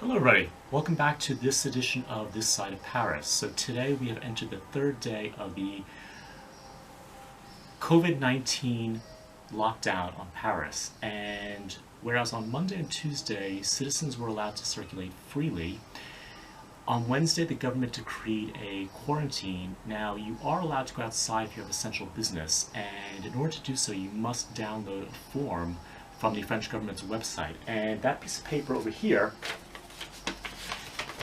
Hello everybody, welcome back to this edition of This Side of Paris. So today we have entered the third day of the Covid-19 lockdown on Paris, and whereas on Monday and Tuesday citizens were allowed to circulate freely, on Wednesday the government decreed a quarantine. Now you are allowed to go outside if you have essential business, and in order to do so you must download a form from the French government's website, and that piece of paper over here,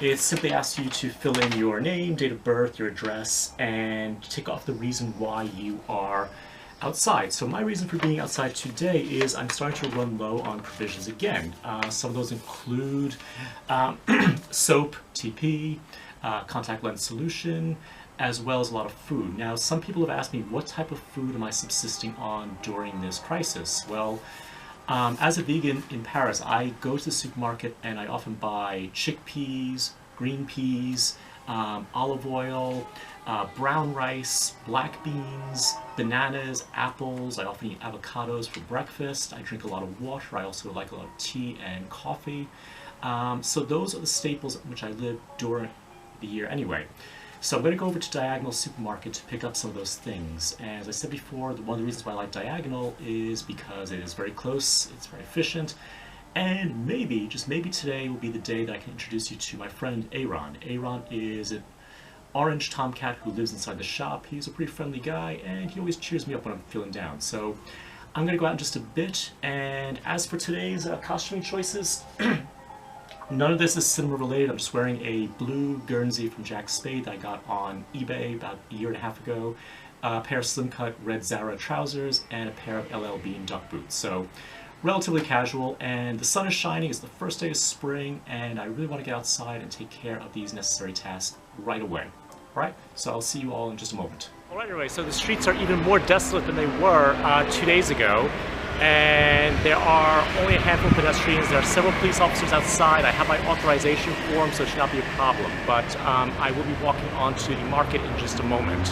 it simply asks you to fill in your name, date of birth, your address, and tick off the reason why you are outside. So my reason for being outside today is I'm starting to run low on provisions again. Some of those include soap, TP, contact lens solution, as well as a lot of food. Now, some people have asked me, what type of food am I subsisting on during this crisis? Well, as a vegan in Paris, I go to the supermarket and I often buy chickpeas, green peas, olive oil, brown rice, black beans, bananas, apples. I often eat avocados for breakfast. I drink a lot of water. I also like a lot of tea and coffee. So those are the staples in which I live during the year anyway. So I'm going to go over to Diagonal Supermarket to pick up some of those things. And as I said before, one of the reasons why I like Diagonal is because it is very close, it's very efficient, and maybe, just maybe today will be the day that I can introduce you to my friend Aaron. Aaron is an orange tomcat who lives inside the shop. He's a pretty friendly guy, and he always cheers me up when I'm feeling down. So I'm going to go out in just a bit, and as for today's costuming choices, none of this is cinema related. I'm just wearing a blue Guernsey from Jack Spade that I got on eBay about a year and a half ago, a pair of slim cut red Zara trousers, and a pair of LL Bean duck boots. So relatively casual, and the sun is shining. It's the first day of spring, and I really want to get outside and take care of these necessary tasks right away. Alright, so I'll see you all in just a moment. Alright everybody, so the streets are even more desolate than they were 2 days ago. And there are only a handful of pedestrians. There are several police officers outside. I have my authorization form, so it should not be a problem. But I will be walking onto the market in just a moment.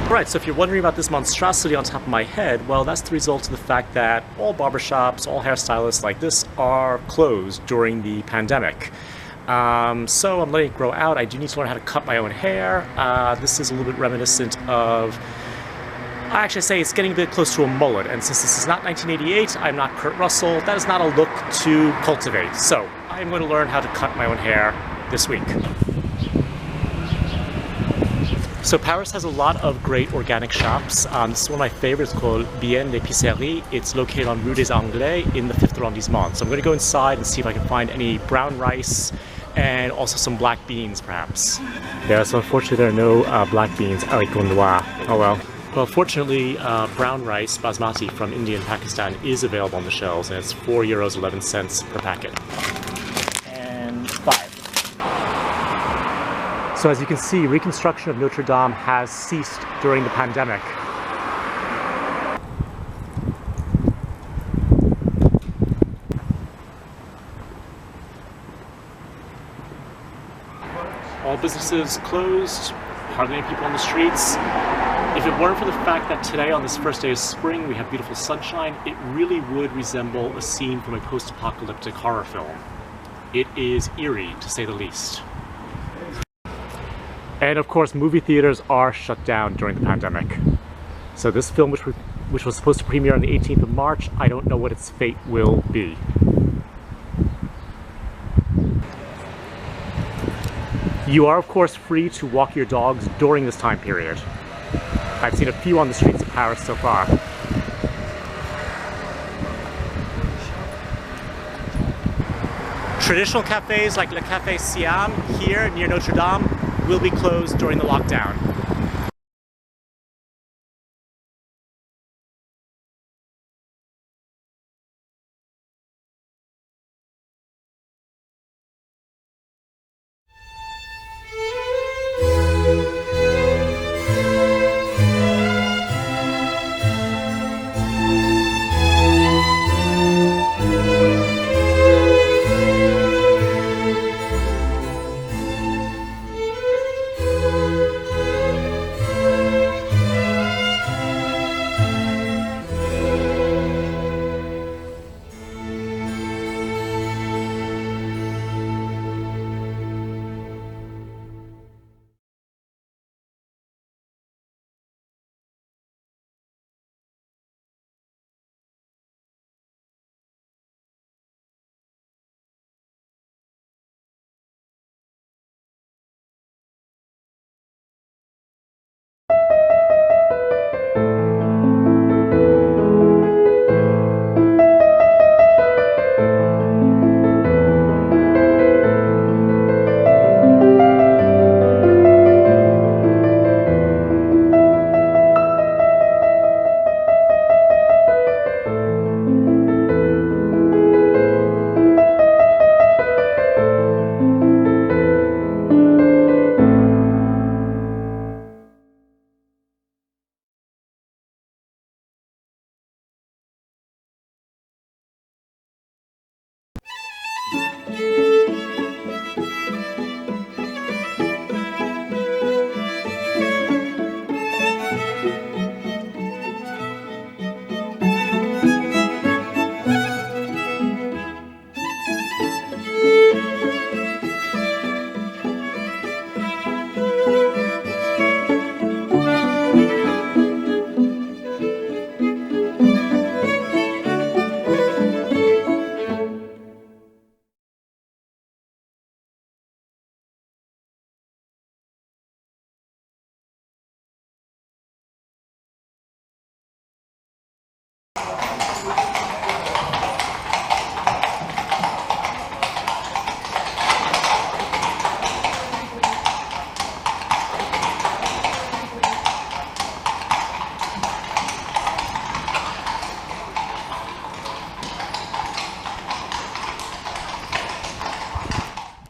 Right, so if you're wondering about this monstrosity on top of my head, well, that's the result of the fact that all barbershops, all hairstylists like this are closed during the pandemic. So I'm letting it grow out. I do need to learn how to cut my own hair. This is a little bit reminiscent of, I actually say it's getting a bit close to a mullet, and since this is not 1988, I'm not Kurt Russell, that is not a look to cultivate. So I'm going to learn how to cut my own hair this week. So Paris has a lot of great organic shops. This is one of my favorites called Bien l'Épicerie. It's located on Rue des Anglais in the 5th arrondissement. So I'm going to go inside and see if I can find any brown rice and also some black beans perhaps. Yeah, so unfortunately there are no black beans, haricots noirs. Oh well. Well, fortunately, brown rice, basmati from India and Pakistan is available on the shelves, and it's €4.11 per packet. And 5. So as you can see, reconstruction of Notre Dame has ceased during the pandemic. All businesses closed, hardly any people on the streets. If it weren't for the fact that today, on this first day of spring, we have beautiful sunshine, it really would resemble a scene from a post-apocalyptic horror film. It is eerie, to say the least. And of course, movie theaters are shut down during the pandemic. So this film, which was supposed to premiere on the 18th of March, I don't know what its fate will be. You are, of course, free to walk your dogs during this time period. I've seen a few on the streets of Paris so far. Traditional cafes like Le Café Siam here near Notre Dame will be closed during the lockdown.